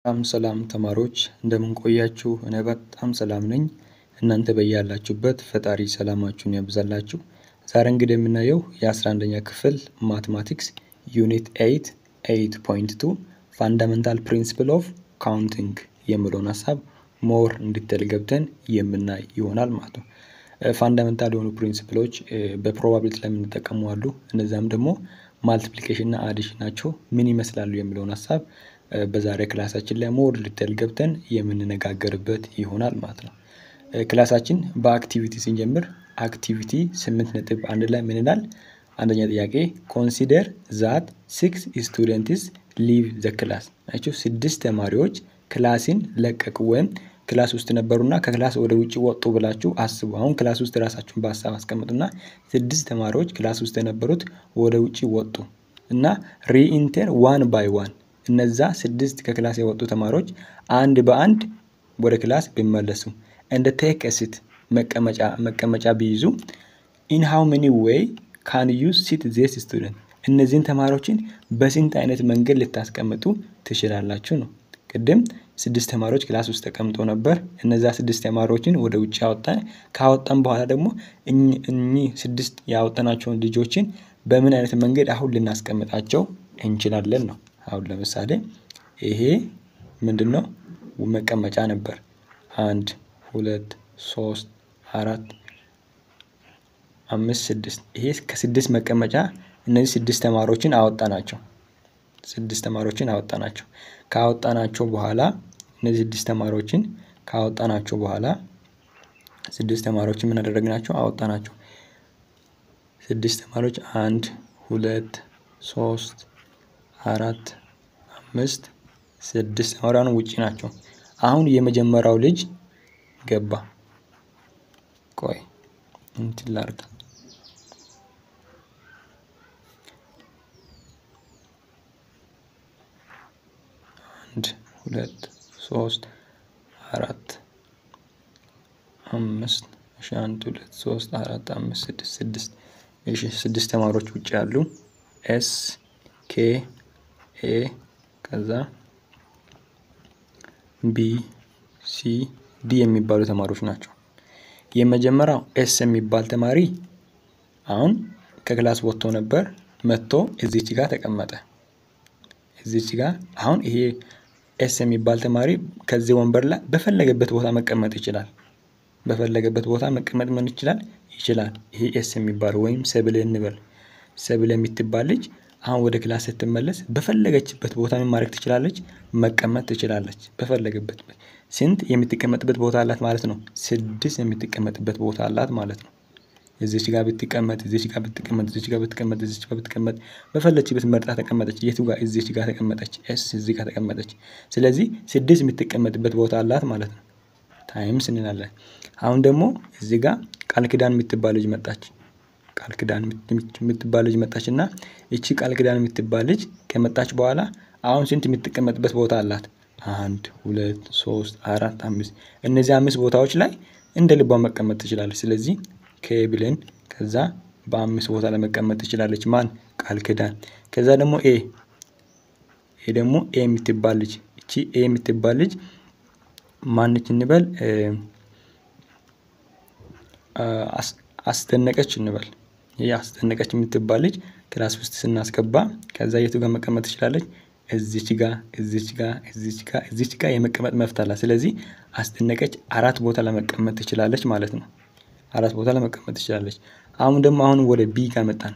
ሰላም ተማሪዎች እንደምን ቆያችሁ? እኔ በጣም ሰላም ነኝ። እናንተ በያላችሁበት ፈጣሪ ሰላማችሁን ያብዛላችሁ። ዛሬ እንግዲህ የምናየው የ11ኛ ክፍል ማትማቲክስ ዩኒት 8.2 ፋንዳሜንታል ፕሪንሲፕል ኦፍ ካውንቲንግ የሚለውን ሐሳብ ሞር እንዲቴል ገብተን የምናይ ይሆናል ማለት ነው። ፋንዳሜንታል የሆኑ ፕሪንሲፕሎች በፕሮባቢሊቲ ላይ የምንጠቀሙ አሉ። እነዛም ደግሞ ማልቲፕሊኬሽን እና አዲሽን ናቸው። ምን ይመስላሉ የሚለውን ሐሳብ በዛሬ ክላሳችን ላይ ሞር ዲቴል ገብተን የምንነጋገርበት ይሆናል ማለት ነው። ክላሳችን በአክቲቪቲ ስንጀምር አክቲቪቲ 8.1 ላይ ምን ይላል? አንደኛ ጥያቄ ኮንሲደር ዛት 6 ስቱደንትስ ሊቭ ዘ ክላስ። አያችሁ 6 ተማሪዎች ክላስን ለቀቁ ወይም ክላስ ውስጥ ነበሩና ከክላስ ወደ ውጪ ወጡ ብላችሁ አስቡ። አሁን ክላስ ውስጥ ራሳችሁን በሐሳብ አስቀምጡና 6 ተማሪዎች ክላስ ውስጥ የነበሩት ወደ ውጪ ወጡ እና ሪኢንተር ዋን ባይ ዋን እነዛ 6 ከክላስ የወጡ ተማሪዎች አንድ በአንድ ወደ ክላስ ቢመለሱ እንደ ቴክ ሲት መቀመጫ ቢይዙ ኢን ሃው ሜኒ ዌይ ካን ዩ ሲት ዚስ ስቱደንት እነዚህን ተማሪዎችን በስንት አይነት መንገድ ልታስቀምጡ ትችላላችሁ ነው። ቅድም 6 ተማሪዎች ክላስ ውስጥ ተቀምጠው ነበር። እነዛ 6 ተማሪዎችን ወደ ውጪ ካወጣን በኋላ ደግሞ እኚህ 6 ያወጣናቸውን ልጆችን በምን አይነት መንገድ አሁን ልናስቀምጣቸው እንችላለን ነው። አሁን ለምሳሌ ይሄ ምንድነው መቀመጫ ነበር 1 2 3 4 5 6 ይሄ ከ6 መቀመጫ እነዚህ 6 ተማሪዎችን አወጣናቸው። 6 ተማሪዎችን አወጣናቸው። ካወጣናቸው በኋላ እነዚህ 6 ተማሪዎችን ካወጣናቸው በኋላ 6 ተማሪዎችን ምን አደረግናቸው? አወጣናቸው። 6 ተማሪዎች 1 2 3 4 5 6 ተማሪዎች ውጪ ናቸው። አሁን የመጀመሪያው ልጅ ገባ። ቆይ እንትን ላድርግ። 1 2 3 4 5 1 2 3 4 5 6 እሺ 6 ተማሪዎች ውጪ አሉ። ኤስ ኬ ኤ ከዛ ቢ ሲ ዲ የሚባሉ ተማሪዎች ናቸው። የመጀመሪያው ኤስ የሚባል ተማሪ አሁን ከክላስ ወጥቶ ነበር። መጥቶ እዚች ጋር ተቀመጠ። እዚች ጋር አሁን ይሄ ኤስ የሚባል ተማሪ ከዚህ ወንበር ላይ በፈለገበት ቦታ መቀመጥ ይችላል። በፈለገበት ቦታ መቀመጥ ይችላል። ይሄ ኤስ የሚባል ወይም ሰብለ እንበል። ሰብለ የምትባል ልጅ አሁን ወደ ክላስ ስትመለስ በፈለገችበት ቦታ ምን ማድረግ ትችላለች? መቀመጥ ትችላለች። በፈለገበት ስንት የምትቀመጥበት ቦታ አላት ማለት ነው? 6 የምትቀመጥበት ቦታ አላት ማለት ነው። እዚች ጋር ብትቀመጥ፣ እዚች ጋር ብትቀመጥ፣ እዚች ጋር ብትቀመጥ፣ እዚች ጋር ብትቀመጥ በፈለገችበት መርጣ ተቀመጠች። የቱ ጋር? እዚች ጋር ተቀመጠች። ኤስ እዚህ ጋር ተቀመጠች። ስለዚህ 6 የምትቀመጥበት ቦታ አላት ማለት ነው። ታይምስ እንላለን። አሁን ደግሞ እዚህ ጋር ቃል ኪዳን የምትባል ልጅ መጣች። ቃል ኪዳን የምትባል ልጅ መጣችና እቺ ቃል ኪዳን የምትባል ልጅ ከመጣች በኋላ አሁን ስንት የምትቀመጥበት ቦታ አላት? 1 2 3 4 5 እነዚህ 5 ቦታዎች ላይ እንደ ልቧ መቀመጥ ትችላለች። ስለዚህ ከብለን ከዛ በ5 ቦታ ላይ መቀመጥ ትችላለች። ማን? ቃል ኪዳን። ከዛ ደግሞ ኤ ደግሞ ኤ የምትባል ልጅ እቺ ኤ የምትባል ልጅ ማንች እንበል? አስደነቀች እንበል። ይሄ አስደነቀች የምትባል ልጅ ክላስ ውስጥ ስናስገባ ከዛ የቱ ጋር መቀመጥ ትችላለች? እዚች ጋር እዚች ጋር እዚች ጋር እዚች ጋር የመቀመጥ መብት አላት። ስለዚህ አስደነቀች 4 ቦታ ለመቀመጥ ትችላለች ማለት ነው። 4 ቦታ ለመቀመጥ ትችላለች። አሁን ወደ ቢ ጋር መጣን።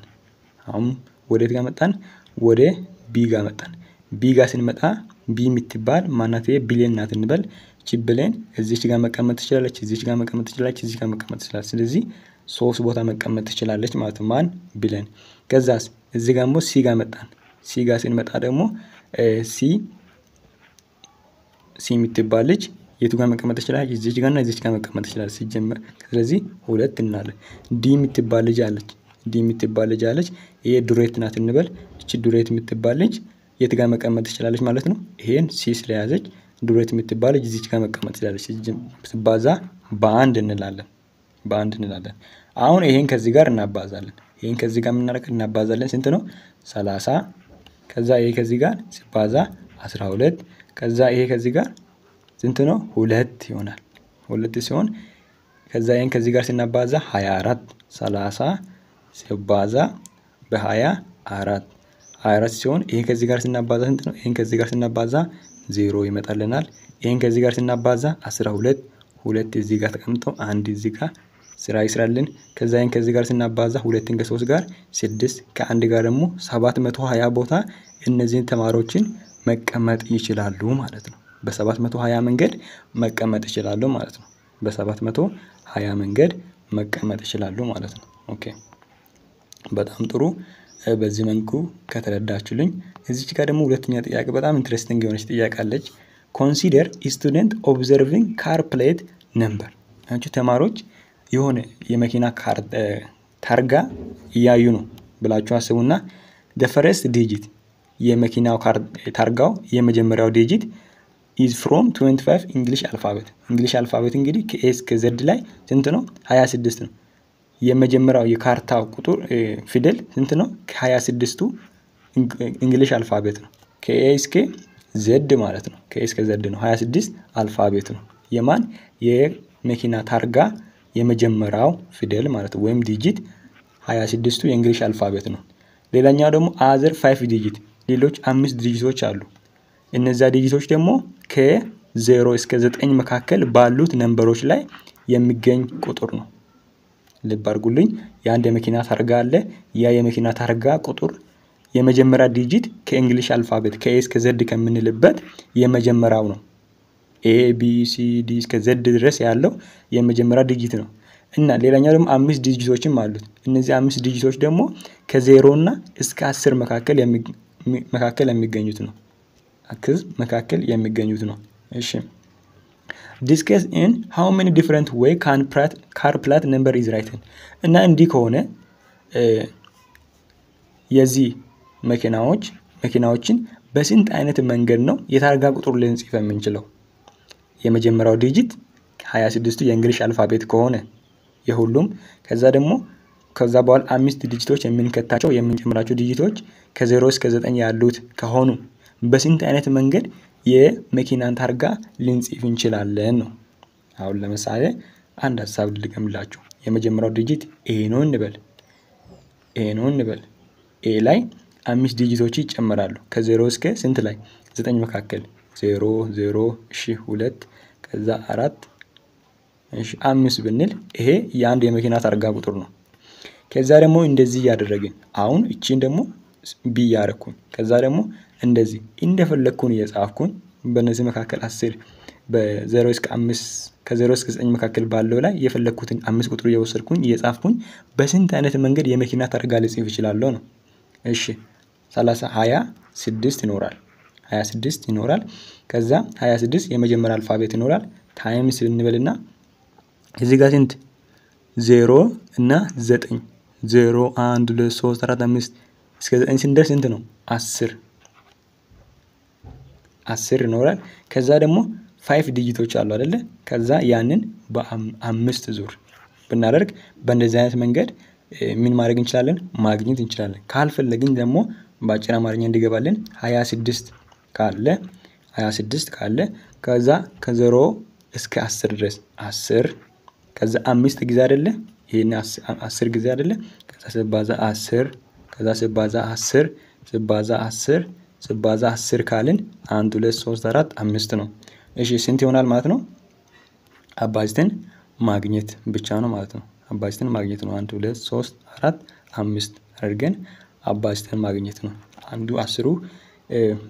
አሁን ወዴት ጋር መጣን? ወደ ቢ ጋር መጣን። ቢ ጋር ስንመጣ ቢ የምትባል ማናት? ብሌን ናት እንበል። እቺ ብሌን እዚች ጋር መቀመጥ ትችላለች፣ እዚች ጋር መቀመጥ ትችላለች፣ እዚች ጋር መቀመጥ ትችላለች። ስለዚህ 3 ቦታ መቀመጥ ትችላለች ማለት ነው። ማን? ብሌን። ከዛስ እዚህ ጋር ደግሞ ሲ ጋር መጣን። ሲ ጋር ስንመጣ ደግሞ ሲ የምትባል ልጅ የቱ ጋር መቀመጥ ትችላለች? እዚች ጋር እና እዚች ጋር መቀመጥ ትችላለች ሲጀመር። ስለዚህ 2 እናለን። ዲ የምትባል ልጅ አለች። ይሄ ዱሬት ናት እንበል። እቺ ዱሬት የምትባል ልጅ የት ጋር መቀመጥ ትችላለች ማለት ነው? ይሄን ሲ ስለያዘች ዱሬት የምትባል ልጅ እዚች ጋር መቀመጥ ትችላለች። ሲባዛ በአንድ እንላለን። አሁን ይሄን ከዚህ ጋር እናባዛለን። ይሄን ከዚህ ጋር እናባዛለን። ስንት ነው? 30 ከዛ ይሄ ከዚህ ጋር ሲባዛ 12 ከዛ ይሄ ከዚህ ጋር ስንት ነው? 2 ይሆናል። 2 ሲሆን ከዛ ይሄን ከዚህ ጋር ስናባዛ 24 30 ሲባዛ በ24 24 ሲሆን ይሄ ከዚህ ጋር ስናባዛ ስንት ነው? ይሄን ከዚህ ጋር ስናባዛ 0 ይመጣልናል። ይሄን ከዚህ ጋር ስናባዛ 12 2 እዚህ ጋር ተቀምጦ 1 እዚህ ጋር ስራ ይስራልን። ከዛ ይሄን ከዚህ ጋር ስናባዛ 2ን ከ3 ጋር 6 ከ1 ጋር ደግሞ 720 ቦታ እነዚህን ተማሪዎችን መቀመጥ ይችላሉ ማለት ነው። በ720 መንገድ መቀመጥ ይችላሉ ማለት ነው። በ720 መንገድ መቀመጥ ይችላሉ ማለት ነው። ኦኬ በጣም ጥሩ። በዚህ መልኩ ከተረዳችሁልኝ እዚች ጋር ደግሞ ሁለተኛ ጥያቄ በጣም ኢንትረስቲንግ የሆነች ጥያቄ አለች። ኮንሲደር ስቱደንት ኦብዘርቪንግ ካር ፕሌት ነምበር። አንቺ ተማሪዎች የሆነ የመኪና ታርጋ እያዩ ነው ብላችሁ አስቡና the first digit የመኪናው ታርጋው የመጀመሪያው ዲጂት is from 25 እንግሊሽ አልፋቤት እንግዲህ ከኤ እስከ ዜድ ላይ ስንት ነው? 26 ነው። የመጀመሪያው የካርታው ቁጥር ፊደል ስንት ነው? ከ26ቱ እንግሊሽ አልፋቤት ነው። ከኤ እስከ ዜድ ማለት ነው። ከኤ እስከ ዜድ ነው 26 አልፋቤት ነው። የማን የመኪና ታርጋ የመጀመሪያው ፊደል ማለት ነው ወይም ዲጂት 26ቱ የእንግሊሽ አልፋቤት ነው። ሌላኛው ደግሞ other 5 ዲጂት ሌሎች 5 ዲጂቶች አሉ። እነዛ ዲጂቶች ደግሞ ከ0 እስከ 9 መካከል ባሉት ነምበሮች ላይ የሚገኝ ቁጥር ነው። ልብ አድርጉልኝ። የአንድ የመኪና ታርጋ አለ። ያ የመኪና ታርጋ ቁጥር የመጀመሪያ ዲጂት ከእንግሊሽ አልፋቤት ከኤ እስከ ዜድ ከምንልበት የመጀመሪያው ነው። ኤ ቢ ሲ ዲ እስከ ዜድ ድረስ ያለው የመጀመሪያ ዲጂት ነው። እና ሌላኛው ደግሞ 5 ዲጂቶችም አሉት። እነዚህ 5 ዲጂቶች ደግሞ ከ0 እና እስከ 10 መካከል የሚገኙት ነው። መካከል የሚገኙት ነው። እሺ discuss in how many different way car plate number is written። እና እንዲህ ከሆነ የዚህ መኪናዎችን በስንት አይነት መንገድ ነው የታርጋ ቁጥር ልንጽፍ የምንችለው? የመጀመሪያው ዲጂት 26ቱ የእንግሊሽ አልፋቤት ከሆነ የሁሉም ከዛ በኋላ 5 ዲጂቶች የምንከታቸው የምንጨምራቸው ዲጂቶች ከ0 እስከ 9 ያሉት ከሆኑ በስንት አይነት መንገድ የመኪናን ታርጋ ልንጽፍ እንችላለን ነው። አሁን ለምሳሌ አንድ ሐሳብ ልድገምላችሁ። የመጀመሪያው ዲጂት ኤ ነው እንበል። ኤ ላይ 5 ዲጂቶች ይጨመራሉ ከ0 እስከ ስንት ላይ 9 መካከል 0 0 እሺ 2 ከዛ 4 እሺ 5 ብንል ይሄ የአንድ የመኪና ታርጋ ቁጥር ነው። ከዛ ደግሞ እንደዚህ ያደረግን አሁን እቺን ደግሞ ቢ ያረኩኝ ከዛ ደግሞ እንደዚህ እንደፈለኩኝ እየጻፍኩኝ በእነዚህ መካከል 10 በ0 እስከ 5 ከ0 እስከ 9 መካከል ባለው ላይ የፈለኩትን 5 ቁጥር እየወሰድኩኝ እየጻፍኩኝ በስንት አይነት መንገድ የመኪና ታርጋ ልጽፍ እችላለሁ ነው። እሺ 26 ይኖራል። ከዛ 26 የመጀመሪያ አልፋቤት ይኖራል ታይምስ እንበልና እዚህ ጋር ስንት 0 እና 9 0 1 2 3 4 5 እስከ 9 ስንደርስ ስንት ነው? 10 ይኖራል። ከዛ ደግሞ 5 ዲጂቶች አሉ አይደለ? ከዛ ያንን በ5 ዙር ብናደርግ በእንደዚህ አይነት መንገድ ምን ማድረግ እንችላለን? ማግኘት እንችላለን። ካልፈለግን ደግሞ በአጭር አማርኛ እንዲገባልን 26 ካለ ከዛ ከ0 እስከ 10 ድረስ 10 ከዛ 5 ጊዜ አይደለ? ይሄን 10 ጊዜ አይደለ? ከዛ ሲባዛ 10 ከዛ ሲባዛ 10 ሲባዛ 10 ሲባዛ 10 ካልን 1 2 3 4 5 ነው። እሺ ስንት ይሆናል ማለት ነው? አባዝተን ማግኘት ብቻ ነው ማለት ነው። አባዝተን ማግኘት ነው። 1 2 3 4 5 አድርገን አባዝተን ማግኘት ነው። አንዱ 10ሩ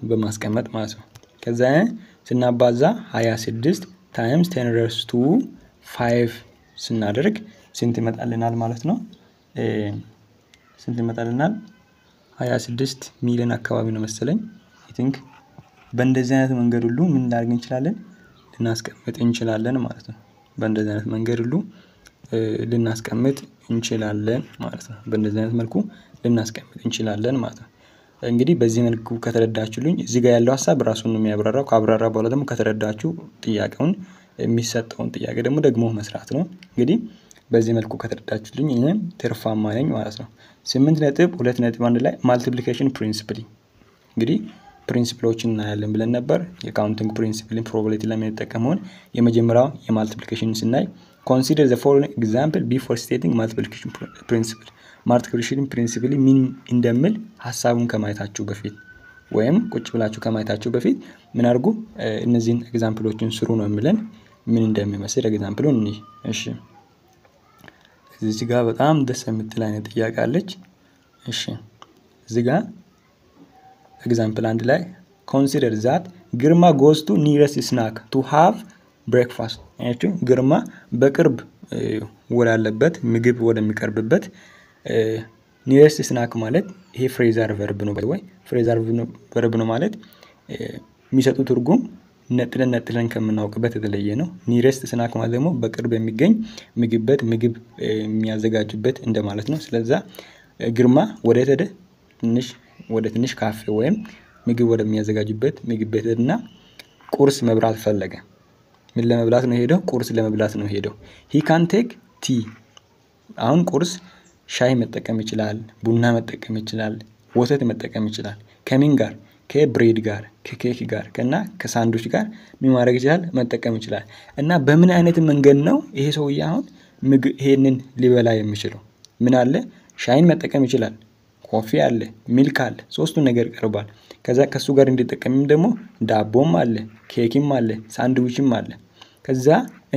በማስቀመጥ ማለት ነው። ከዛ ስናባዛ 26 ታይምስ 10 raised to 5 ስናደርግ ስንት ይመጣልናል ማለት ነው? ስንት ይመጣልናል? 26 ሚሊዮን አካባቢ ነው መሰለኝ። አይ ቲንክ በእንደዚህ አይነት መንገድ ሁሉ ምን ላድርግ እንችላለን? ልናስቀምጥ እንችላለን ማለት ነው። በእንደዚህ አይነት መንገድ ሁሉ ልናስቀምጥ እንችላለን ማለት ነው። በእንደዚህ አይነት መልኩ ልናስቀምጥ እንችላለን ማለት ነው። እንግዲህ በዚህ መልኩ ከተረዳችሁልኝ እዚህ ጋር ያለው ሐሳብ ራሱን ነው የሚያብራራው። ካብራራ በኋላ ደግሞ ከተረዳችሁ ጥያቄውን የሚሰጠውን ጥያቄ ደግሞ መስራት ነው። እንግዲህ በዚህ መልኩ ከተረዳችሁልኝ እኔም ትርፋማ ነኝ ማለት ነው። 8.2.1 ላይ ማልቲፕሊኬሽን ፕሪንሲፕል እንግዲህ ፕሪንሲፕሎችን እናያለን ብለን ነበር። የካውንቲንግ ፕሪንሲፕልን ፕሮባቢሊቲ ለምንጠቀመውን የመጀመሪያው የማልቲፕሊኬሽን ስናይ ኮንሲደር ዘ ፎሎዊንግ ኤግዛምፕል ቢፎር ስቴቲንግ ማልቲፕሊኬሽን ፕሪንሲፕል። ማልቲፕሊኬሽን ፕሪንሲፕል ምን እንደምል ሐሳቡን ከማየታችሁ በፊት ወይም ቁጭ ብላችሁ ከማየታችሁ በፊት ምን አድርጉ እነዚህን ኤግዛምፕሎችን ስሩ ነው የሚለን ምን እንደሚመስል ኤግዛምፕሉን እንይ። እሺ እዚህ ጋር በጣም ደስ የምትል አይነት ጥያቄ አለች። እሺ እዚህ ጋር ኤግዛምፕል አንድ ላይ ኮንሲደር ዛት ግርማ ጎዝ ቱ ኒረስት ስናክ ቱ ሃቭ ብሬክፋስት። አያችሁ ግርማ በቅርብ ወዳለበት ምግብ ወደሚቀርብበት ኒረስት ስናክ ማለት ይሄ ፍሬዘር ቨርብ ነው። ወይ ፍሬዘር ቨርብ ነው ማለት የሚሰጡ ትርጉም ነጥለን ከምናውቅበት የተለየ ነው። ኒረስት ስናክ ማለት ደግሞ በቅርብ የሚገኝ ምግብ የሚያዘጋጁበት እንደማለት ነው። ስለዚህ ግርማ ወደ ትንሽ ካፌ ወይም ምግብ ወደሚያዘጋጁበት ምግብ ቤትና ቁርስ መብላት ፈለገ። ምን ለመብላት ነው ሄደው? ቁርስ ለመብላት ነው ሄደው። he can take tea አሁን ቁርስ ሻይ መጠቀም ይችላል፣ ቡና መጠቀም ይችላል፣ ወተት መጠቀም ይችላል። ከምን ጋር? ከብሬድ ጋር፣ ከኬክ ጋር እና ከሳንድዊች ጋር ምን ማድረግ ይችላል? መጠቀም ይችላል። እና በምን አይነት መንገድ ነው ይሄ ሰውዬ አሁን ይሄንን ሊበላ የሚችለው? ምን አለ? ሻይን መጠቀም ይችላል፣ ኮፊ አለ፣ ሚልክ አለ፣ ሶስቱን ነገር ቀርቧል። ከዛ ከሱ ጋር እንዲጠቀምም ደግሞ ዳቦም አለ፣ ኬክም አለ፣ ሳንድዊችም አለ። ከዛ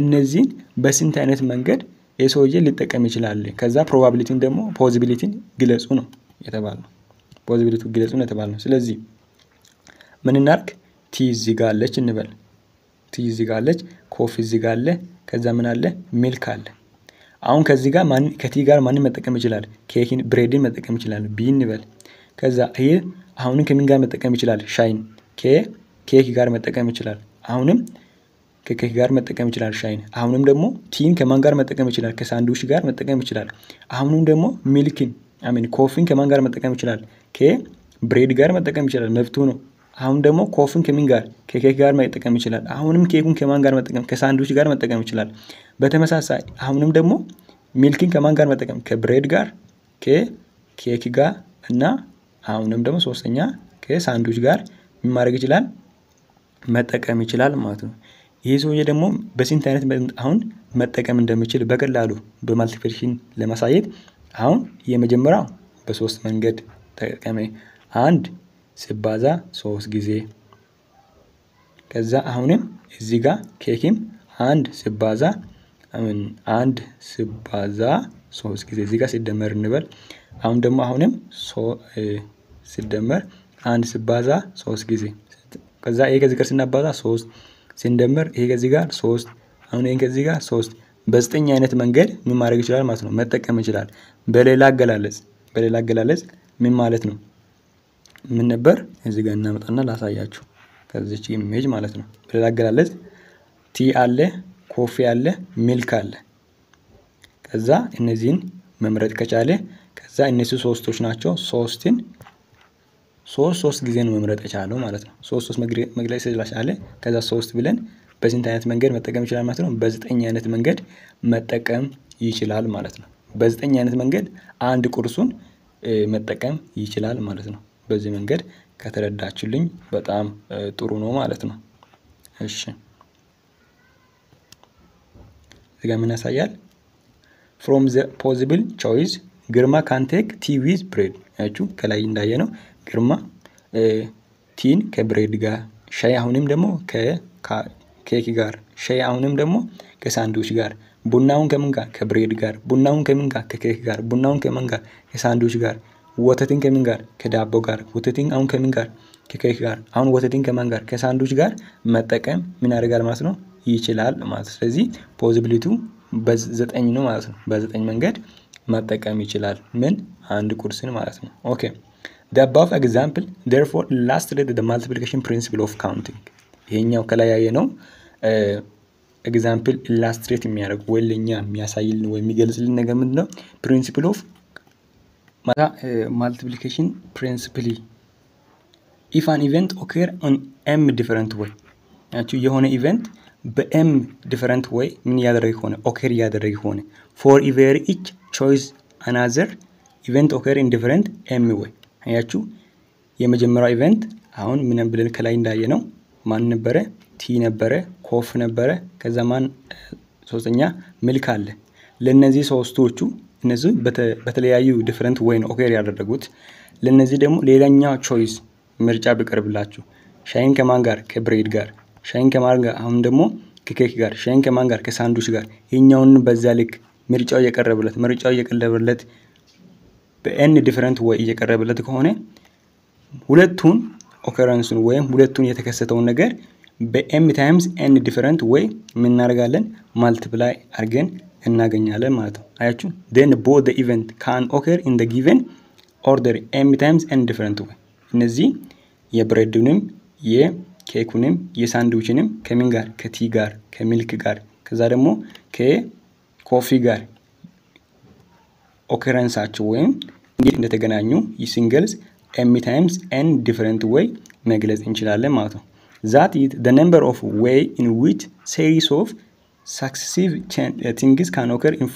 እነዚህን በስንት አይነት መንገድ የሰውዬ ሊጠቀም ይችላል? ከዛ ፕሮባቢሊቲን ደግሞ ፖሲቢሊቲን ግለጹ ነው የተባለው። ፖሲቢሊቲው ግለጹ ነው የተባለው። ስለዚህ ምን እናርግ? ቲ እዚህ ጋር አለች እንበል። ቲ እዚህ ጋር አለች፣ ኮፊ እዚህ ጋር አለ፣ ከዛ ምን አለ? ሚልክ አለ። አሁን ከዚህ ጋር ከቲ ጋር ማንን መጠቀም ይችላል? ኬክን ብሬድን መጠቀም ይችላል ቢ እንበል። ከዛ ይሄ አሁንም ከምን ጋር መጠቀም ይችላል? ሻይን ከኬክ ጋር መጠቀም ይችላል። አሁንም ከኬክ ጋር መጠቀም ይችላል ሻይን። አሁንም ደግሞ ቲን ከማን ጋር መጠቀም ይችላል? ከሳንድዊች ጋር መጠቀም ይችላል። አሁንም ደግሞ ሚልክን ኮፊን ከማን ጋር መጠቀም ይችላል? ከብሬድ ጋር መጠቀም ይችላል፣ መብቱ ነው። አሁን ደግሞ ኮፊን ከምን ጋር? ከኬክ ጋር መጠቀም ይችላል። አሁንም ኬኩን ከማን ጋር መጠቀም? ከሳንድዊች ጋር መጠቀም ይችላል። በተመሳሳይ አሁንም ደግሞ ሚልክን ከማን ጋር መጠቀም? ከብሬድ ጋር፣ ከኬክ ጋር እና አሁንም ደግሞ ሶስተኛ ከሳንድዊች ጋር ምን ማድረግ ይችላል? መጠቀም ይችላል ማለት ነው። ይሄ ሰውዬ ደግሞ በስንት አይነት አሁን መጠቀም እንደሚችል በቀላሉ በማልቲፕሊኬሽን ለማሳየት አሁን የመጀመሪያው በሶስት መንገድ ተጠቀመ። 1 ሲባዛ 3 ጊዜ። ከዛ አሁንም እዚህ ጋር ኬክም 1 ሲባዛ 3 ጊዜ እዚህ ጋር ሲደመር እንበል። አሁን ደግሞ አሁንም ሲደመር 1 ሲባዛ 3 ጊዜ። ከዛ ይሄ ከዚህ ጋር ስናባዛ 3 ሲደመር ይሄ ከዚህ ጋር 3 አሁን ይሄን ከዚህ ጋር 3 በ9 አይነት መንገድ ምን ማድረግ ይችላል ማለት ነው? መጠቀም ይችላል። በሌላ አገላለጽ ምን ማለት ነው? ምን ነበር? እዚህ ጋር እናመጣና ላሳያችሁ ከዚህች ኢሜጅ ማለት ነው። በሌላ አገላለጽ ቲ አለ፣ ኮፊ አለ፣ ሚልክ አለ። ከዛ እነዚህን መምረጥ ከቻለ ከዛ እነሱ ሶስቶች ናቸው። ሶስትን ሶስት ጊዜ ነው መምረጥ የቻለው ማለት ነው። ሶስት መግለጽ ስለቻለ ከዛ 3 ብለን በስንት አይነት መንገድ መጠቀም ይችላል ማለት ነው? በ9 አይነት መንገድ መጠቀም ይችላል ማለት ነው። በ9 አይነት መንገድ አንድ ቁርሱን መጠቀም ይችላል ማለት ነው። በዚህ መንገድ ከተረዳችሁልኝ በጣም ጥሩ ነው ማለት ነው። እሺ እዚህ ጋር ምን ያሳያል? from the possible choice ግርማ can take tea with bread። ያችሁ ከላይ እንዳየነው ግርማ ቲን ከብሬድ ጋር፣ ሻይ አሁንም ደግሞ ከኬክ ጋር፣ ሻይ አሁንም ደግሞ ከሳንድዊች ጋር፣ ቡናውን ከምን ጋር? ከብሬድ ጋር፣ ቡናውን ከምን ጋር? ከኬክ ጋር፣ ቡናውን ከምን ጋር? ከሳንድዊች ጋር፣ ወተትን ከምን ጋር? ከዳቦ ጋር፣ ወተትን አሁን ከምን ጋር? ከኬክ ጋር፣ አሁን ወተትን ከማን ጋር? ከሳንድዊች ጋር መጠቀም ምን ያደርጋል ማለት ነው? ይችላል ማለት ነው። ስለዚህ ፖሲቢሊቲው በ9 ነው ማለት ነው። በ9 መንገድ መጠቀም ይችላል ምን? አንድ ቁርስን ማለት ነው። ኦኬ the above example therefore illustrates the multiplication principle of counting። ይሄኛው ከላይ ያየነው ኤግዛምፕል ኢላስትሬት የሚያደርግ ወይ ለኛ የሚያሳይልን ወይ የሚገልጽልን ነገር ምንድነው? ፕሪንሲፕል ኦፍ multiplication principle if an event occur on m different way ያቺ የሆነ ኢቨንት በm different way ምን ያደረገ ሆነ? ኦከር ያደረገ ሆነ for every each choice another event occur in different m way። ያቺ የመጀመሪያው ኢቨንት አሁን ምን ብለን ከላይ እንዳየነው ማን ነበረ? ቲ ነበረ፣ ኮፍ ነበረ፣ ከዛ ማን ሶስተኛ ሚልክ አለ። ለነዚህ ሶስቶቹ እነዚህ በተለያዩ ዲፈረንት ወይ ነው ኦኬር ያደረጉት። ለነዚህ ደግሞ ሌላኛው ቾይስ ምርጫ ቢቀርብላችሁ ሻይን ከማን ጋር? ከብሬድ ጋር። ሻይን ከማን ጋር? አሁን ደግሞ ከኬክ ጋር። ሻይን ከማን ጋር? ከሳንዱች ጋር። ይሄኛውን በዛ ልክ ምርጫው እየቀረበለት በኤን ዲፈረንት ወይ እየቀረበለት ከሆነ ሁለቱን ኦከረንስን ወይም ሁለቱን የተከሰተውን ነገር በኤም ታይምስ ኤን ዲፈረንት ወይ ምን እናደርጋለን? ማልቲፕላይ አድርገን እናገኛለን ማለት ነው። አያችሁ? then both the event can occur in the given order m times n different way። እነዚህ የብሬድንም የኬኩንም የሳንድዊችንም ከምን ጋር? ከቲ ጋር፣ ከሚልክ ጋር፣ ከዛ ደግሞ ከኮፊ ጋር ኦከረንሳቸው ወይም እንዴት እንደተገናኙ ሲንግልስ m times n different way መግለጽ እንችላለን ማለት ነው። that is the number of way in which series of successive things can occur if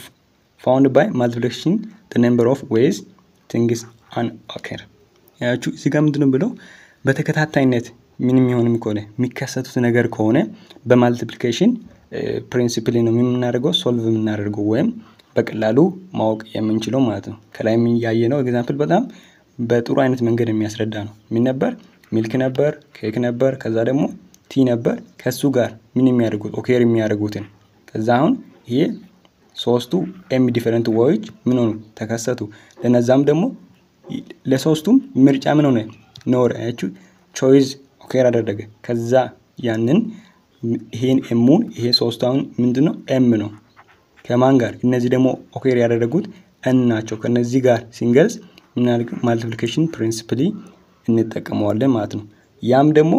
found by multiplication the number of ways things can occur። ያቹ እዚህ ጋር ምንድነው ብለው በተከታታይነት ምንም ይሆንም ከሆነ የሚከሰቱት ነገር ከሆነ በማልቲፕሊኬሽን ፕሪንሲፕሊ ነው የምናደርገው ሶልቭ የምናደርገው ወይም በቀላሉ ማወቅ የምንችለው ማለት ነው። ከላይ ምን ያየነው ኤግዛምፕል በጣም በጥሩ አይነት መንገድ የሚያስረዳ ነው። ምን ነበር? ሚልክ ነበር፣ ኬክ ነበር፣ ከዛ ደግሞ ቲ ነበር። ከሱ ጋር ምን የሚያደርጉት ኦኬር የሚያደርጉትን ከዛ አሁን ይሄ ሶስቱ ኤም ዲፈረንት ዌይዎች ምን ሆኑ? ተከሰቱ። ለነዛም ደግሞ ለሶስቱም ምርጫ ምን ሆነ? ኖር አያችሁ ቾይስ ኦኬር አደረገ። ከዛ ያንን ይሄን ኤሙን ይሄ ሶስቱን ምንድነው? ኤም ነው። ከማን ጋር? እነዚህ ደግሞ ኦኬር ያደረጉት ኤን ናቸው። ከነዚህ ጋር ሲንገልስ ማልቲፕሊኬሽን ፕሪንሲፕሊ እንጠቀመዋለን ማለት ነው። ያም ደግሞ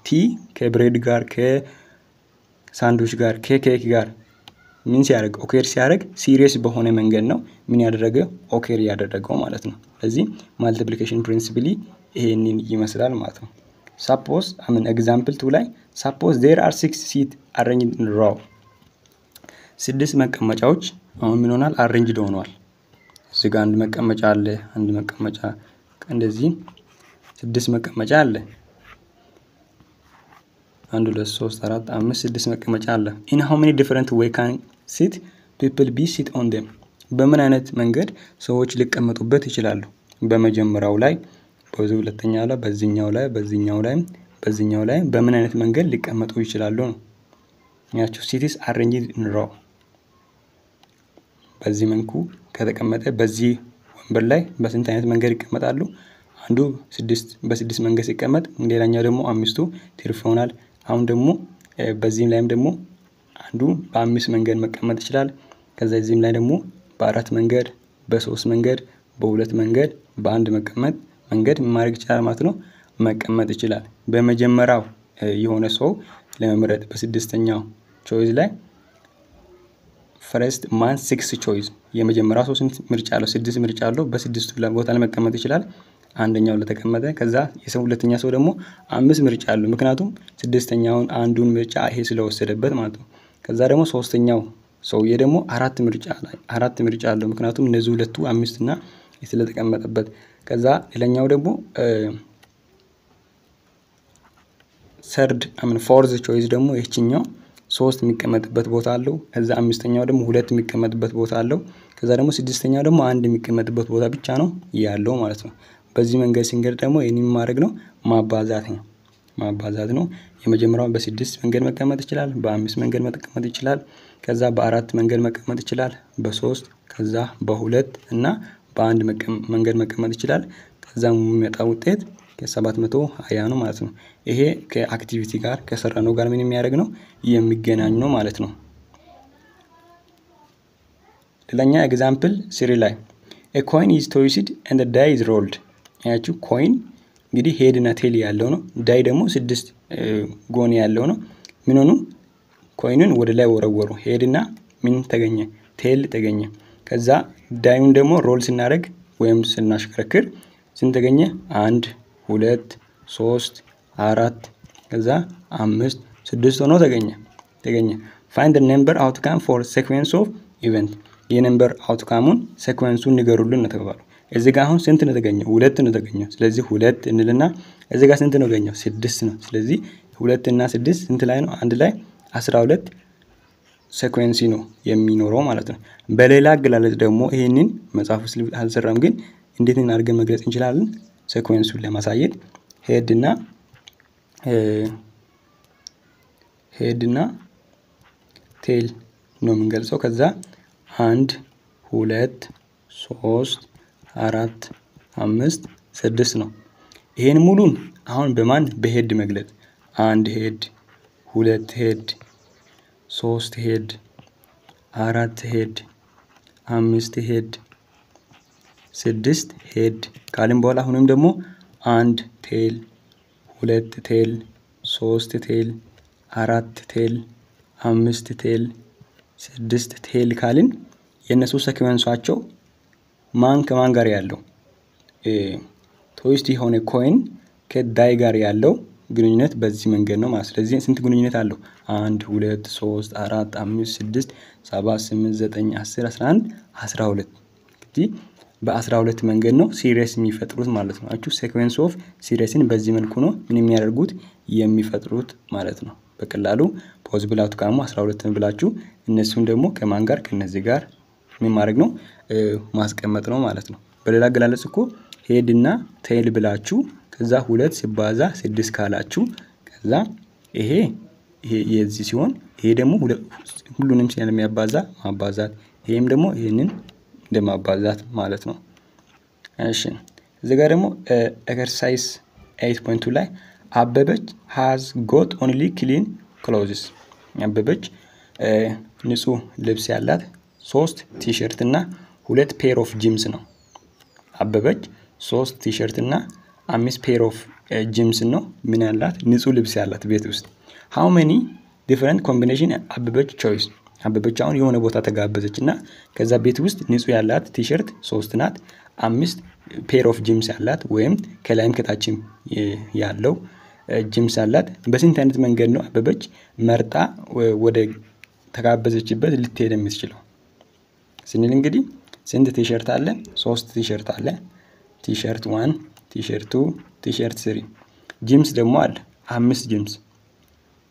ቲ ከብሬድ ጋር ከሳንድዊች ጋር ከኬክ ጋር ምን ሲያደርግ ኦኬር ሲያደርግ ሲሪየስ በሆነ መንገድ ነው ምን ያደረገ ኦኬር ያደረገው ማለት ነው። ስለዚህ ማልቲፕሊኬሽን ፕሪንሲፕሊ ይሄንን ይመስላል ማለት ነው። suppose example 2 ላይ suppose there are 6 seats arranged in a row 6 መቀመጫዎች አሁን ምን ሆናል? አሬንጅድ ሆኗል። እዚህ ጋር አንድ መቀመጫ አለ፣ አንድ መቀመጫ እንደዚህ 6 መቀመጫ አለ። 1 2 3 4 5 6 መቀመጫ አለ። in how many different way can sit people be sit on them? በምን አይነት መንገድ ሰዎች ሊቀመጡበት ይችላሉ? በመጀመሪያው ላይ፣ በሁለተኛው ላይ፣ በዚህኛው ላይ፣ በዚህኛው ላይ በምን አይነት መንገድ ሊቀመጡ ይችላሉ ነው። ያቸው ሲቲስ arranged in row በዚህ መንኩ ከተቀመጠ በዚህ ወንበር ላይ በስንት አይነት መንገድ ይቀመጣሉ? አንዱ በ6 መንገድ ሲቀመጥ ሌላኛው ደግሞ አምስቱ ትርፍ ይሆናል። አሁን ደግሞ በዚህም ላይም ደግሞ አንዱ በ5 መንገድ መቀመጥ ይችላል። ከዛ እዚህም ላይ ደግሞ በ4 መንገድ፣ በ3 መንገድ፣ በ2 መንገድ፣ በአንድ መንገድ ማድረግ ይችላል ማለት ነው። መቀመጥ ይችላል። በመጀመሪያው የሆነ ሰው ለመምረጥ በስድስተኛው ቾይስ ላይ ፈርስት ማን 6 ቾይስ የመጀመሪያው ሰው ስንት ምርጫ አለው? 6 ምርጫ አለው። በስድስቱ ቦታ ላይ መቀመጥ ይችላል። አንደኛው ለተቀመጠ ከዛ ሁለተኛ ሰው ደግሞ 5 ምርጫ አለው። ምክንያቱም ስድስተኛውን አንዱን ምርጫ ይሄ ስለወሰደበት ማለት ነው። ከዛ ደግሞ ሶስተኛው ሰውዬ ደግሞ 4 ምርጫ አለው። ምክንያቱም እነዚህ ሁለቱ 5 እና ስለተቀመጠበት። ከዛ ሌላኛው ደግሞ ፎርዝ ቾይስ ደግሞ ይህችኛው 3 የሚቀመጥበት ቦታ አለው። ከዛ አምስተኛው ደግሞ 2 የሚቀመጥበት ቦታ አለው። ከዛ ደግሞ ስድስተኛው ደግሞ 1 የሚቀመጥበት ቦታ ብቻ ነው ያለው ማለት ነው። በዚህ መንገድ ሲንገድ ደግሞ ይሄንን ማድረግ ነው ማባዛት ነው። የመጀመሪያው በ6 መንገድ መቀመጥ ይችላል፣ በ5 መንገድ መቀመጥ ይችላል፣ ከዛ በ4 መንገድ መቀመጥ ይችላል፣ በ3 ከዛ በ2 እና በአንድ መንገድ መቀመጥ ይችላል። ከዛ የሚመጣው ውጤት ከ720 ነው ማለት ነው። ይሄ ከአክቲቪቲ ጋር ከሰራነው ጋር ምን የሚያደርግ ነው? የሚገናኝ ነው ማለት ነው። ሌላኛ ኤግዛምፕል 3 ላይ a coin is tossed and the die is rolled። ያቺ ኮይን እንግዲህ ሄድ እና ቴል ያለው ነው። ዳይ ደግሞ 6 ጎን ያለው ነው። ምን ሆኑ? ኮይኑን ወደ ላይ ወረወሩ። ሄድ እና ምን ተገኘ? ቴል ተገኘ። ከዛ ዳዩን ደግሞ ሮል ስናደርግ ወይም ስናሽከረክር ስንት ተገኘ? 1 2 3 4 ከዛ 5 6 ሆኖ ተገኘ። find the number outcome for sequence of event። የነምበር አውትካሙን ሲኩዌንሱን ንገሩልን ነው ተባለው። እዚህ ጋር አሁን ስንት ነው ተገኘው? 2 ነው ተገኘው። ስለዚህ 2 እንልና እዚህ ጋር ስንት ነው ገኘው? 6 ነው። ስለዚህ 2 እና 6 ስንት ላይ ነው? አንድ ላይ 12 ሲኩዌንስ ነው የሚኖረው ማለት ነው። በሌላ አገላለጽ ደግሞ ይሄንን መጽሐፍ ውስጥ አልሰራም፣ ግን እንዴት አድርገን መግለጽ እንችላለን? ሲኩዌንሱን ለማሳየት ሄድ እና ቴል ነው የምንገልጸው። ከዛ 1 2 3 4 5 6 ነው። ይሄን ሙሉን አሁን በማን በሄድ መግለጽ? 1 ሄድ፣ 2 ሄድ፣ 3 ሄድ፣ 4 ሄድ፣ 5 ሄድ፣ 6 ሄድ ካልን በኋላ አሁንም ደግሞ 1 ቴል፣ 2 ቴል፣ 3 ቴል፣ 4 ቴል፣ 5 ቴል፣ 6 ቴል ካልን የነሱ ሲኩዌንሳቸው ማን ከማን ጋር ያለው ትዊስት የሆነ ኮይን ከዳይ ጋር ያለው ግንኙነት በዚህ መንገድ ነው ማለት። ስለዚህ ስንት ግንኙነት አለው? 1 2 3 4 5 6 7 8 9 10 11 12 እንግዲህ በ12 መንገድ ነው ሲሪስ የሚፈጥሩት ማለት ነው። አቹ ሲኩዌንስ ኦፍ ሲሪስን በዚህ መልኩ ነው ምን የሚያደርጉት የሚፈጥሩት ማለት ነው። በቀላሉ ፖዚብል አውትካሙ 12 ብላችሁ እነሱን ደግሞ ከማን ጋር ከነዚህ ጋር ምን ማድረግ ነው ማስቀመጥ ነው ማለት ነው። በሌላ አገላለጽ እኮ ሄድ እና ቴል ብላችሁ ከዛ 2 ሲባዛ 6 ካላችሁ ከዛ ይሄ የዚህ ሲሆን ይሄ ደግሞ ሁሉንም ስለሚያባዛ ማባዛት፣ ይሄም ደግሞ ይሄንን እንደማባዛት ማለት ነው። እሺ እዚህ ጋር ደግሞ ኤክሰርሳይዝ 8.2 ላይ አበበች has got only clean clothes። አበበች ንጹህ ልብስ ያላት 3 ቲሸርት እና 2 ፔር ኦፍ ጂምስ ነው። አበበች 3 ቲሸርት እና 5 ፔር ኦፍ ጂምስ ነው ምን ያላት ንጹህ ልብስ ያላት ቤት ውስጥ። how many different combination አበበች choice። አበበች አሁን የሆነ ቦታ ተጋበዘች እና ከዛ ቤት ውስጥ ንጹህ ያላት ቲሸርት 3 ናት፣ 5 ፔር ኦፍ ጂምስ ያላት ወይም ከላይም ከታችም ያለው ጂምስ ያላት በስንት አይነት መንገድ ነው አበበች መርጣ ወደ ተጋበዘችበት ልትሄድ የምትችለው ስንል እንግዲህ ስንት ቲሸርት አለ? 3 ቲሸርት አለ። ቲሸርት 1 ቲሸርት 2 ቲሸርት 3 ጂምስ ደግሞ አለ 5 ጂምስ።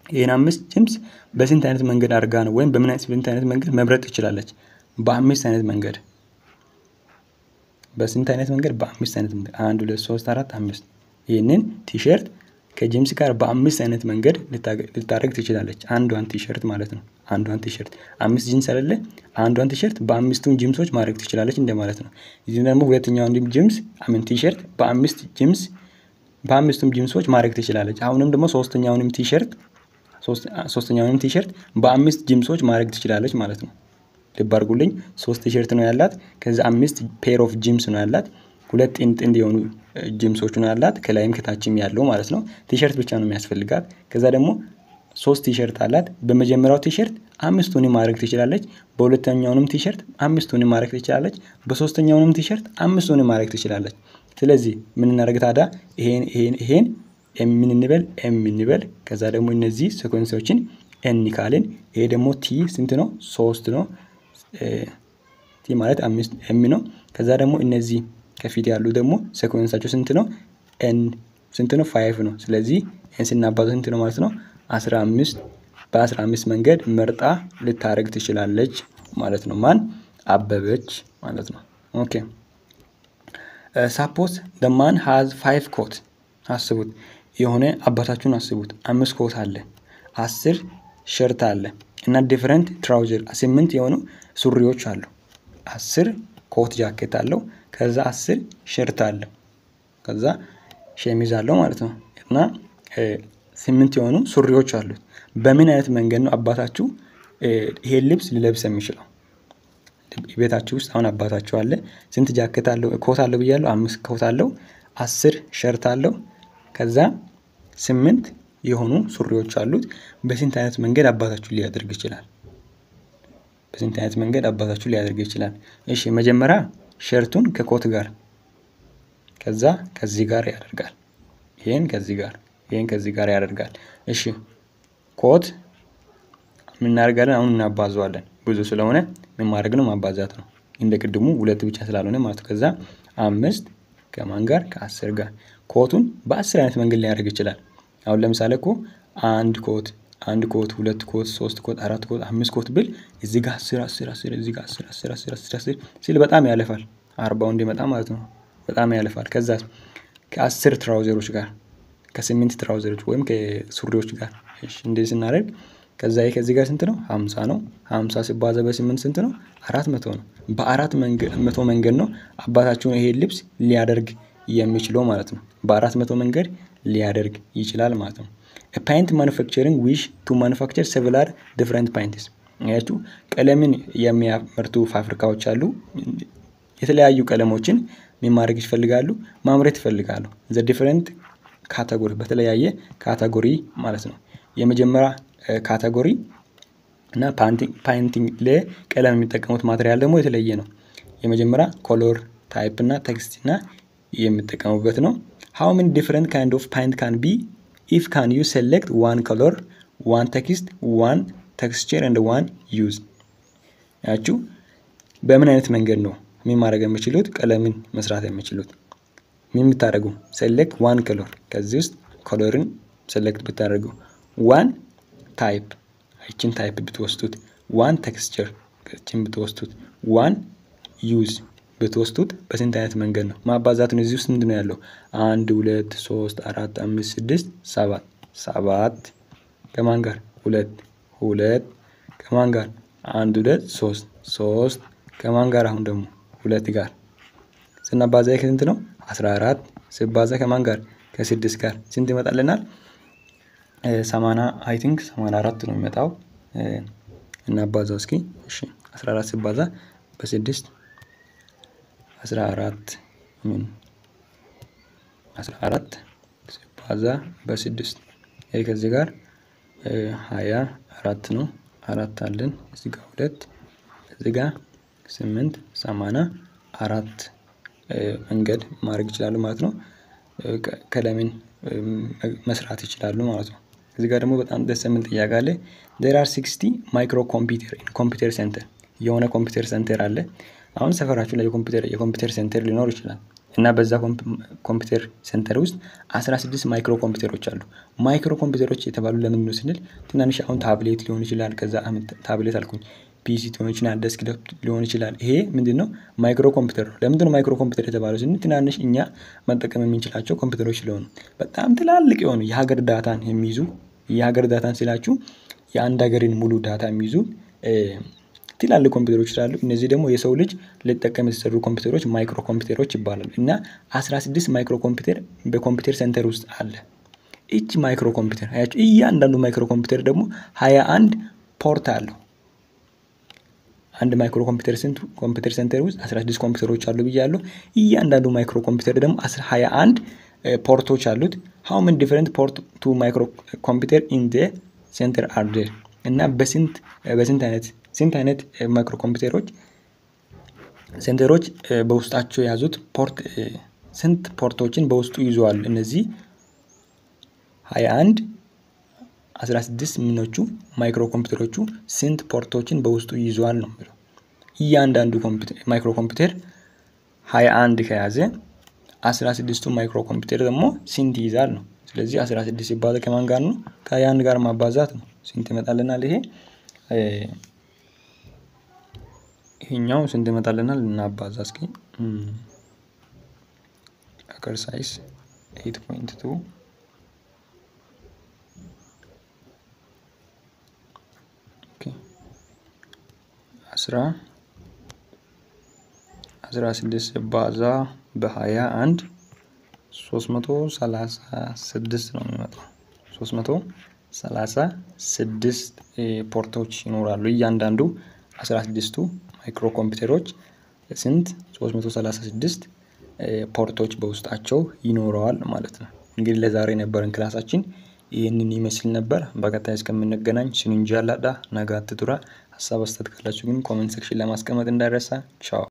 ይሄን 5 ጂምስ በስንት አይነት መንገድ አድርጋ ነው ወይም በምን አይነት መንገድ መምረጥ ትችላለች? በ5 አይነት መንገድ። በስንት አይነት መንገድ? በ5 አይነት መንገድ 1 2 3 4 5 ይሄንን ቲሸርት ከጂምስ ጋር በ5 አይነት መንገድ ልታደርግ ትችላለች። አንዷን ቲሸርት ማለት ነው። አንዷን ቲሸርት 5 ጂንስ አይደለ? አንዷን ቲሸርት በ5ቱም ጂምሶች ማድረግ ትችላለች እንደማለት ነው። እዚህ ደግሞ ሁለተኛውን ጂምስ ቲሸርት በ5 ጂምስ በ5ቱም ጂምሶች ማድረግ ትችላለች። አሁንም ደግሞ ሶስተኛውንም ቲሸርት በ5 ጂምሶች ማድረግ ትችላለች ማለት ነው። ልብ አድርጉልኝ 3 ቲሸርት ነው ያላት፣ ከዛ 5 ፔር ኦፍ ጂምስ ነው ያላት፣ 2 ጥንድ የሆኑ ጂምሶች ነው ያላት ከላይም ከታችም ያለው ማለት ነው። ቲሸርት ብቻ ነው የሚያስፈልጋት። ከዛ ደግሞ 3 ቲሸርት አላት። በመጀመሪያው ቲሸርት 5ቱን ማድረግ ትችላለች፣ በሁለተኛውንም ቲሸርት 5ቱን ማድረግ ትችላለች፣ በሶስተኛውንም ቲሸርት 5ቱን ማድረግ ትችላለች። ስለዚህ ምን እናደርግ ታዲያ ይሄን ምን እንበል ከዛ ደግሞ እነዚህ ሲኩዌንሶችን ኤን ካልን ይሄ ደግሞ ቲ ስንት ነው? 3 ነው። ቲ ማለት 5 ኤም ነው። ከዛ ደግሞ እነዚህ ከፊት ያሉ ደግሞ ሲኩዌንሳቸው ስንት ነው? ኤን ስንት ነው? 5 ነው። ስለዚህ ኤን ስናባዛው ስንት ነው ማለት ነው? 15 በ15 መንገድ መርጣ ልታረግ ትችላለች ማለት ነው። ማን? አበበች ማለት ነው። ኦኬ suppose the man has 5 coats። አስቡት የሆነ አባታችሁን አስቡት 5 ኮት አለ፣ 10 ሸርት አለ እና ዲፈረንት ትራውዘር 8 የሆኑ ሱሪዎች አሉ። 10 ኮት ጃኬት አለው፣ ከዛ 10 ሸርት አለ፣ ከዛ ሸሚዝ አለው ማለት ነው እና 8 የሆኑ ሱሪዎች አሉት። በምን አይነት መንገድ ነው አባታችሁ ይሄን ልብስ ሊለብስ የሚችለው? ቤታችሁ ውስጥ አሁን አባታችሁ አለ፣ ስንት ጃኬት አለው? ኮት አለው ብያለሁ፣ 5 ኮት አለው፣ 10 ሸርት አለው፣ ከዛ 8 የሆኑ ሱሪዎች አሉት። በስንት አይነት መንገድ አባታችሁ ሊያደርግ ይችላል? በስንት አይነት መንገድ አባታችሁ ሊያደርግ ይችላል? እሺ መጀመሪያ ሸርቱን ከኮት ጋር፣ ከዛ ከዚህ ጋር ያደርጋል። ይሄን ከዚህ ጋር፣ ይሄን ከዚህ ጋር ያደርጋል። እሺ ኮት ምን እናደርጋለን? አሁን እናባዛዋለን። ብዙ ስለሆነ ምን ማድረግ ነው? ማባዛት ነው። እንደ ቅድሙ 2 ብቻ ስላልሆነ ማለት ነው። ከዛ 5 ከማን ጋር ከ10 ጋር ኮቱን በ10 አይነት መንገድ ሊያደርግ ይችላል። አሁን ለምሳሌ እኮ አንድ ኮት ሁለት ኮት 3 ኮት 4 ኮት 5 ኮት ብል እዚህ ጋር 10 እዚህ ጋር 10 ሲል በጣም ያለፋል 40 እንዲመጣ ማለት ነው። በጣም ያለፋል። ከዛ ከ10 ትራውዘሮች ጋር ከ8 ትራውዘሮች ወይም ከሱሪዎች ጋር እሺ እንደዚህ ስናደርግ ከዛ ከዚህ ጋር ስንት ነው 50 ነው። 50 ሲባዛ በ8 ስንት ነው 400 ነው። በ400 መንገድ ነው አባታችሁን ይሄ ልብስ ሊያደርግ የሚችለው ማለት ነው። በ400 መንገድ ሊያደርግ ይችላል ማለት ነው። a paint manufacturing wish to manufacture several different paints ያችሁ ቀለምን የሚያመርቱ ፋብሪካዎች አሉ። የተለያዩ ቀለሞችን ማምረት ይፈልጋሉ ማምረት ይፈልጋሉ። the different category በተለያየ ካቴጎሪ ማለት ነው። የመጀመሪያ ካቴጎሪ እና ፓይንቲንግ ለቀለም የሚጠቀሙት ማቴሪያል ደግሞ የተለየ ነው። የመጀመሪያ ኮሎር ታይፕ እና ቴክስት እና የሚጠቀሙበት ነው። how many different kind of paint can be if can you select one color one text one texture and one use ያችሁ በምን አይነት መንገድ ነው ምን ማድረግ የምችሉት ቀለምን መስራት የምችሉት ምን የምታደርጉ select one color ከዚህ ውስጥ ኮሎርን select ብታደርጉ one type እቺን ታይፕ ብትወስዱት one texture እቺን ብትወስዱት one use ብትወስዱት በስንት አይነት መንገድ ነው ማባዛቱን እዚህ ውስጥ ምንድነው ያለው 1 2 3 4 5 6 7 ከማን ጋር 2 ከማን ጋር 1 2 3 ከማን ጋር አሁን ደግሞ 2 ጋር ስናባዛ ከስንት ነው 14 ሲባዛ ከማን ጋር ከ6 ጋር ስንት ይመጣልናል 80 አይ ቲንክ 84 ነው የሚመጣው እና ባዛው እስኪ እሺ 14 ሲባዛ በ6 14 ምን 14 ሲባዛ በ6 ይሄ ከዚህ ጋር 24 ነው 4 አለን እዚህ ጋር 2 እዚህ ጋር 8 84 መንገድ ማድረግ ይችላሉ ማለት ነው። ቀለምን መስራት ይችላሉ ማለት ነው። እዚህ ጋር ደግሞ በጣም ደስ የሚል ጥያቄ አለ። there are 60 ማይክሮ ኮምፒውተር ሴንተር የሆነ ኮምፒውተር ሴንተር አለ። አሁን ሰፈራችሁ ላይ የኮምፒውተር ሴንተር ሊኖር ይችላል እና በዛ ኮምፒውተር ሴንተር ውስጥ 16 ማይክሮ ኮምፒውተሮች አሉ። ማይክሮ ኮምፒውተሮች የተባሉ ለምን ነው ስንል ትናንሽ አሁን ታብሌት ሊሆን ይችላል ከዛ ታብሌት አልኩኝ ፒሲ ሊሆን ይችላል ዴስክቶፕ ሊሆን ይችላል። ይሄ ምንድነው ማይክሮ ኮምፒውተር ነው። ለምን ነው ማይክሮ ኮምፒውተር የተባለው ስንል ትናንሽ እኛ መጠቀም የምንችላቸው ኮምፒውተሮች ስለሆኑ በጣም ትላልቅ የሆኑ የሀገር ዳታን የሚይዙ የሀገር ዳታን ሲላችሁ የአንድ ሀገርን ሙሉ ዳታ የሚይዙ ትላልቅ ኮምፒውተሮች ስላሉ እነዚህ ደግሞ የሰው ልጅ ሊጠቀም የተሰሩ ኮምፒውተሮች ማይክሮ ኮምፒውተሮች ይባላሉ። እና 16 ማይክሮ ኮምፒውተር በኮምፒውተር ሴንተር ውስጥ አለ። እቺ ማይክሮ ኮምፒውተር አያችሁ እያንዳንዱ ማይክሮ ኮምፒውተር ደግሞ 21 ፖርት አለው። አንድ ማይክሮ ኮምፒውተር ሴንተር ውስጥ 16 ኮምፒውተሮች አሉ ብያለሁ። እያንዳንዱ ማይክሮ ኮምፒውተር ደግሞ 21 ፖርቶች አሉት። how many different port to micro computer in the center are there እና ስንት አይነት ማይክሮ ኮምፒውተሮች ሴንተሮች በውስጣቸው ያዙት ፖርት ስንት ፖርቶችን በውስጡ ይዟል። እነዚህ 21 16 ምኖቹ ማይክሮ ኮምፒውተሮቹ ስንት ፖርቶችን በውስጡ ይዟል ነው የሚለው። እያንዳንዱ ማይክሮ ኮምፒውተር 21 ከያዘ 16ቱ ማይክሮ ኮምፒውተር ደግሞ ስንት ይዛል ነው። ስለዚህ 16 ሲባዛ ከማን ጋር ነው ከ21 ጋር ማባዛት ነው። ስንት ይመጣልናል ይሄኛው ስንት ይመጣልናል እናባዛ እስኪ ኤክሰርሳይዝ 8.2 ኦኬ 16 ሲባዛ በ21 336 ነው የሚመጣው 336 ፖርቶች ይኖራሉ። እያንዳንዱ 16ቱ ማይክሮ ኮምፒውተሮች ስንት 336 ፖርቶች በውስጣቸው ይኖረዋል ማለት ነው። እንግዲህ ለዛሬ የነበረን ክላሳችን ይሄንን ይመስል ነበር። በቀጣይ እስከምንገናኝ ሲንጃላዳ ነጋት ቱራ ሐሳብ አስተያየት ካላችሁ ግን ኮሜንት ሴክሽን ላይ ማስቀመጥ እንዳይረሳ። ቻው